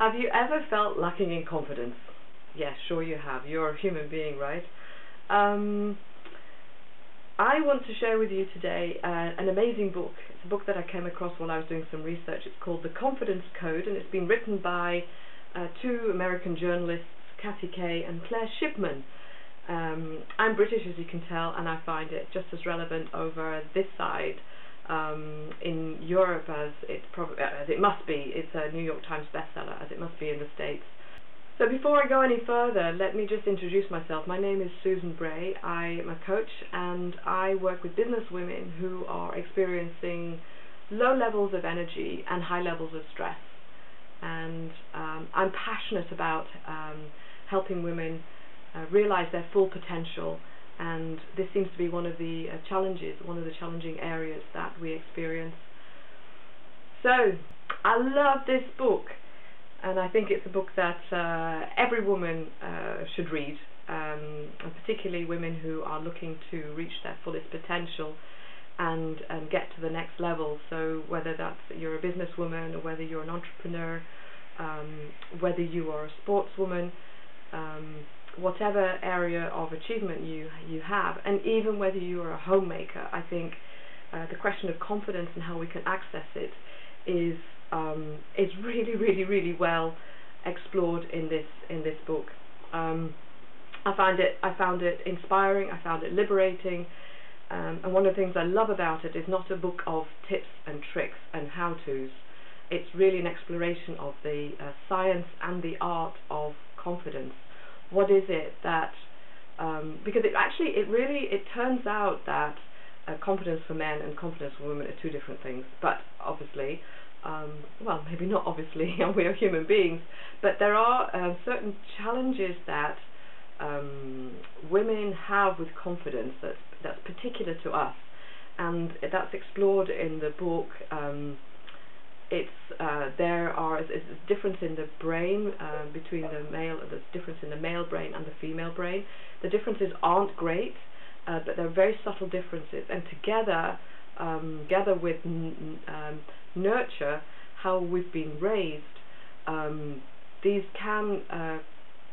Have you ever felt lacking in confidence? Yes, sure you have. You're a human being, right? I want to share with you today an amazing book. It's a book that I came across while I was doing some research. It's called The Confidence Code, and it's been written by two American journalists, Kathy Kay and Claire Shipman. I'm British, as you can tell, and I find it just as relevant over this side in Europe as it must be. It's a New York Times bestseller, as it must be in the States. So before I go any further, let me just introduce myself. My name is Susan Bray. I am a coach, and I work with business women who are experiencing low levels of energy and high levels of stress. And I'm passionate about helping women realize their full potential, and this seems to be one of the challenging areas that we experience. So I love this book, and I think it's a book that every woman should read, and particularly women who are looking to reach their fullest potential and get to the next level. So whether that's you're a businesswoman, or whether you're an entrepreneur, whether you are a sportswoman, whatever area of achievement you have, and even whether you are a homemaker, I think the question of confidence and how we can access it is really well explored in this book. I found it inspiring. I found it liberating, and one of the things I love about it is not a book of tips and tricks and how-tos. It's really an exploration of the science and the art of confidence. What is it that, because it turns out that confidence for men and confidence for women are two different things, but obviously, well, maybe not obviously, we are human beings, but there are certain challenges that women have with confidence that's particular to us, and that's explored in the book. There's a difference in the brain between there's difference in the male brain and the female brain. The differences aren't great, but they're very subtle differences, and together with nurture, how we've been raised, these can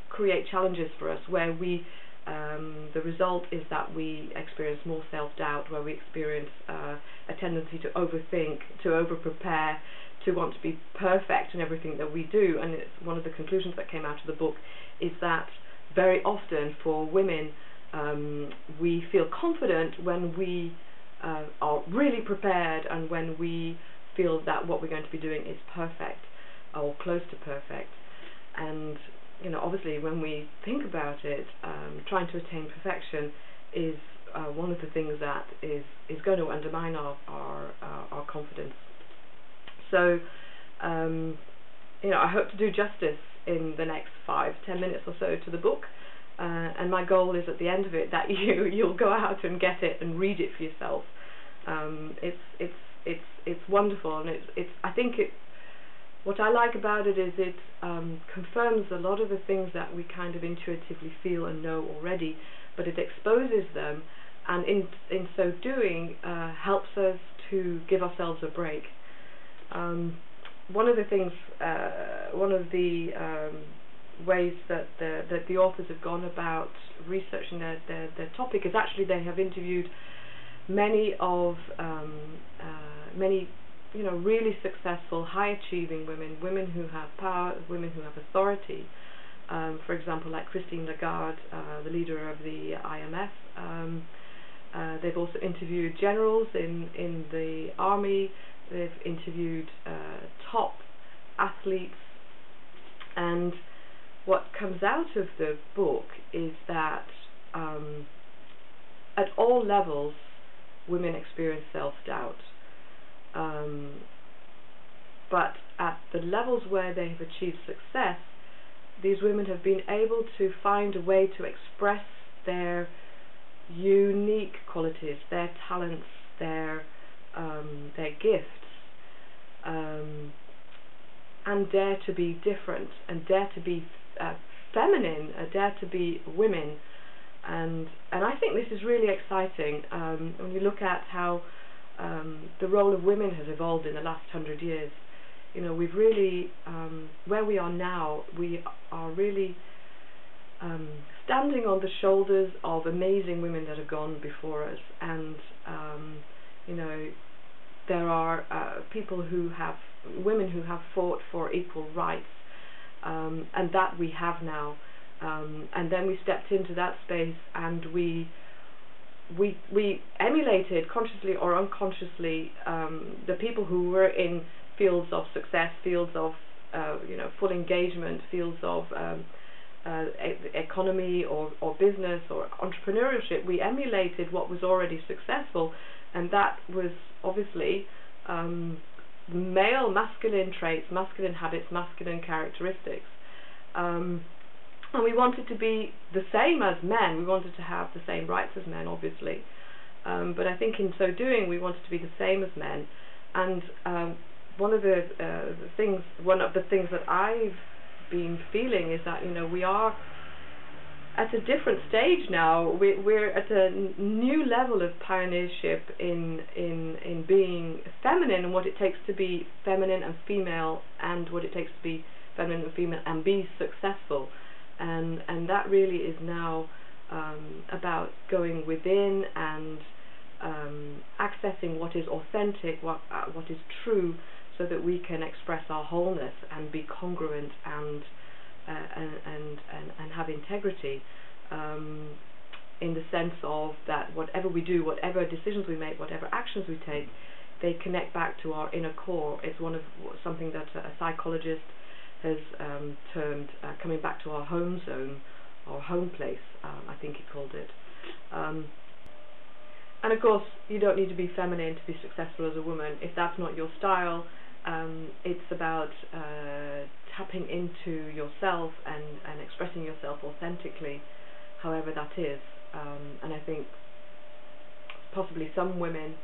create challenges for us where the result is that we experience more self-doubt, where we experience a tendency to overthink, to over-prepare, to want to be perfect in everything that we do. And it's one of the conclusions that came out of the book is that very often for women, we feel confident when we are really prepared, and when we feel that what we're going to be doing is perfect or close to perfect. And obviously, when we think about it, trying to attain perfection is one of the things that is going to undermine our confidence. So, I hope to do justice in the next 5-10 minutes or so to the book, and my goal is at the end of it that you'll go out and get it and read it for yourself. It's wonderful, and I think what I like about it is it confirms a lot of the things that we kind of intuitively feel and know already, but it exposes them, and in so doing helps us to give ourselves a break. One of the ways that the authors have gone about researching their topic is actually they have interviewed many really successful, high-achieving women who have power, women who have authority. For example, like Christine Lagarde, the leader of the IMF. They've also interviewed generals in the army. They've interviewed top athletes, and what comes out of the book is that at all levels, women experience self-doubt. But at the levels where they have achieved success, these women have been able to find a way to express their unique qualities, their talents, their gifts, and dare to be different, and dare to be feminine, dare to be women. And I think this is really exciting when you look at how the role of women has evolved in the last 100 years. you know, we've really, where we are now, we are really standing on the shoulders of amazing women that have gone before us, and you know, there are women who have fought for equal rights, and that we have now, and then we stepped into that space, and we emulated, consciously or unconsciously, the people who were in fields of success, fields of you know, full engagement, fields of economy or business or entrepreneurship. We emulated what was already successful, and that was obviously male, masculine traits, masculine habits, masculine characteristics. And we wanted to be the same as men. We wanted to have the same rights as men, obviously. But I think in so doing, we wanted to be the same as men. And one of the things that I've been feeling is that, you know, we are at a different stage now. We're at a new level of pioneership in being feminine, and what it takes to be feminine and female, and what it takes to be feminine and female and be successful. And that really is now about going within and accessing what is authentic, what is true, so that we can express our wholeness and be congruent and have integrity, in the sense of that whatever we do, whatever decisions we make, whatever actions we take, they connect back to our inner core. It's something that a psychologist has termed coming back to our home zone, or home place, I think he called it. And of course, you don't need to be feminine to be successful as a woman. If that's not your style, it's about tapping into yourself and expressing yourself authentically, however that is. And I think possibly some women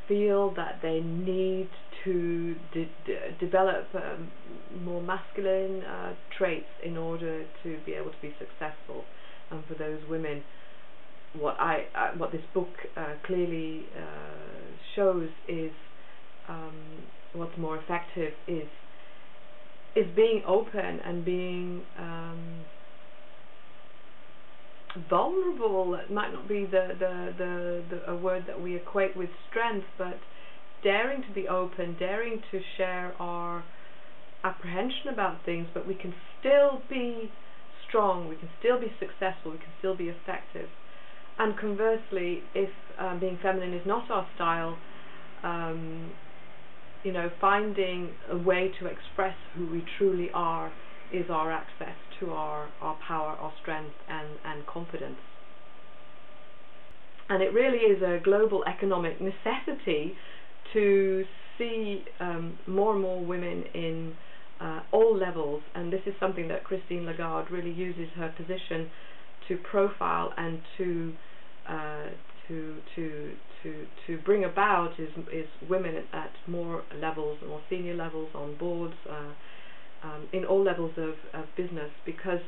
feel that they need to develop more masculine traits in order to be able to be successful. And for those women, what this book clearly shows is what's more effective is being open and being vulnerable. It might not be a word that we equate with strength, but daring to be open, daring to share our apprehension about things, but we can still be strong, we can still be successful, we can still be effective. And conversely, if being feminine is not our style, you know, finding a way to express who we truly are is our access to our power, our strength and confidence. And it really is a global economic necessity to see more and more women in all levels, and this is something that Christine Lagarde really uses her position to profile and to bring about is women at more levels, more senior levels, on boards, in all levels of business, because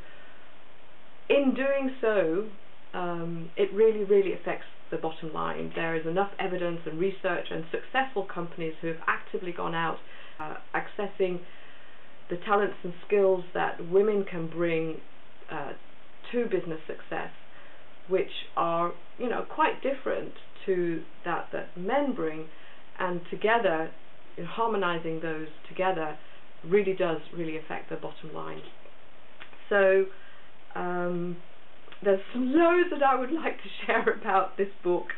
in doing so, it really affects the bottom line. There is enough evidence and research and successful companies who have actively gone out accessing the talents and skills that women can bring to business success, which are, you know, quite different to that men bring, and together, harmonizing those together really does affect the bottom line. So there's loads that I would like to share about this book.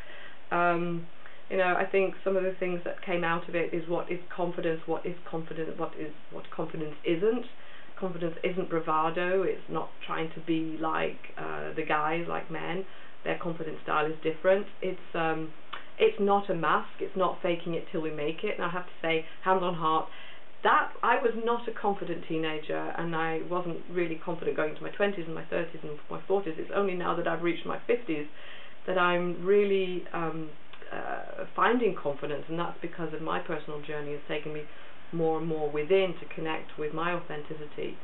You know, I think some of the things that came out of it is what is confidence, what confidence isn't. Confidence isn't bravado. It's not trying to be like the guys, like men. Their confidence style is different. It's not a mask. It's not faking it till we make it. And I have to say, hand on heart, that I was not a confident teenager, and I wasn't really confident going into my 20s and my 30s and my 40s. It's only now that I've reached my 50s that I'm really finding confidence, and that's because of my personal journey. It's taken me more and more within to connect with my authenticity.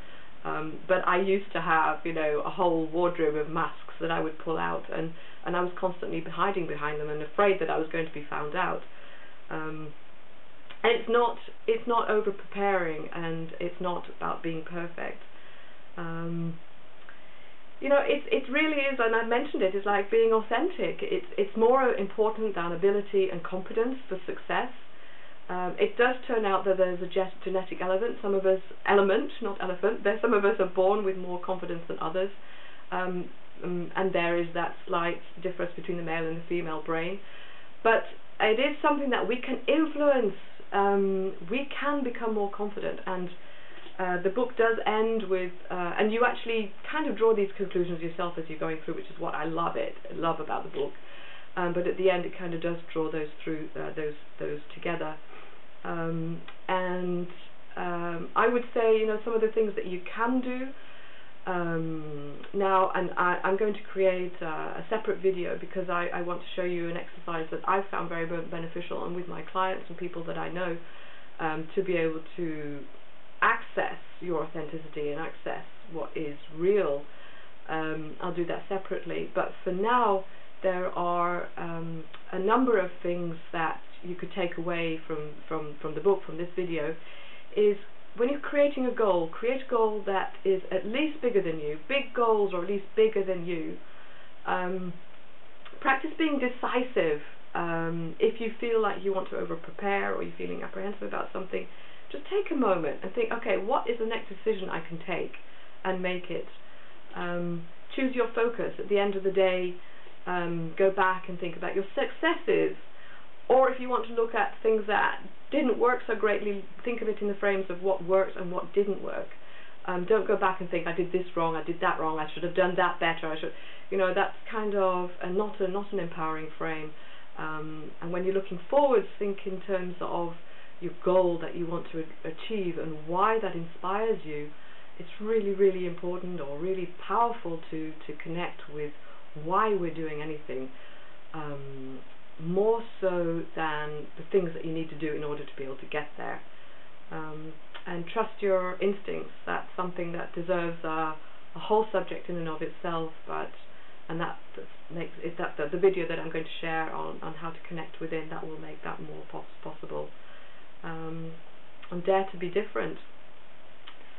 But I used to have, you know, a whole wardrobe of masks that I would pull out, and I was constantly hiding behind them and afraid that I was going to be found out. And it's not over preparing, and it's not about being perfect. You know, it really is, and I mentioned it, it's like being authentic. It's more important than ability and competence for success. It does turn out that there's a genetic element. Some of us, not elephant. Some of us are born with more confidence than others, and there is that slight difference between the male and the female brain. But it is something that we can influence. We can become more confident, and the book does end with, and you actually kind of draw these conclusions yourself as you're going through, which is what I love about the book. But at the end, it kind of does draw those through, those together. And I would say, you know, some of the things that you can do now, and I'm going to create a separate video, because I want to show you an exercise that I've found very beneficial, and with my clients and people that I know, to be able to access your authenticity and access what is real. I'll do that separately, but for now there are a number of things that you could take away from the book, from this video. Is when you're creating a goal, create a goal that is at least bigger than you. Big goals are at least bigger than you. Practice being decisive. If you feel like you want to over prepare, or you're feeling apprehensive about something, just take a moment and think, okay, what is the next decision I can take, and make it. Choose your focus. At the end of the day, go back and think about your successes, or if you want to look at things that didn't work so greatly, think of it in the frames of what worked and what didn't work. Don't go back and think, I did this wrong, I did that wrong, I should have done that better, you know, that's kind of not an empowering frame. And when you're looking forwards, think in terms of your goal that you want to achieve and why that inspires you. It's really, really important, or really powerful, to connect with why we're doing anything, more so than the things that you need to do in order to be able to get there. And trust your instincts. That's something that deserves a whole subject in and of itself, and that makes it the video that I'm going to share on how to connect within, that will make that more possible. And dare to be different.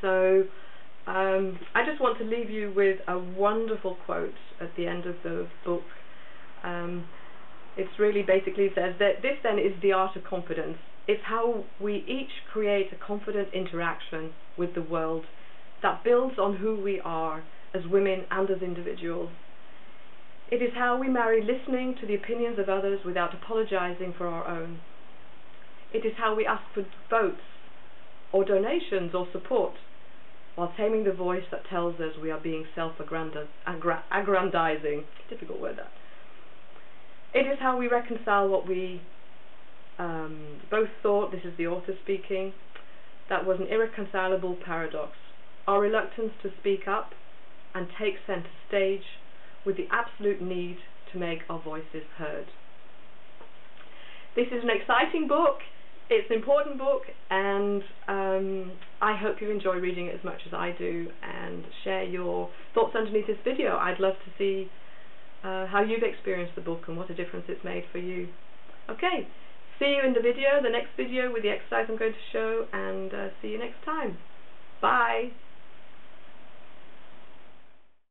So I just want to leave you with a wonderful quote at the end of the book. It's really basically says that this then is the art of confidence. It's how we each create a confident interaction with the world that builds on who we are as women and as individuals. It is how we marry listening to the opinions of others without apologizing for our own. It is how we ask for votes, or donations, or support, while taming the voice that tells us we are being self-aggrandizing. Difficult word, that. It is how we reconcile what we both thought, this is the author speaking, that was an irreconcilable paradox. Our reluctance to speak up and take center stage, with the absolute need to make our voices heard. This is an exciting book. It's an important book, and I hope you enjoy reading it as much as I do, and share your thoughts underneath this video. I'd love to see how you've experienced the book and what a difference it's made for you. Okay, see you in the next video with the exercise I'm going to show, and see you next time. Bye.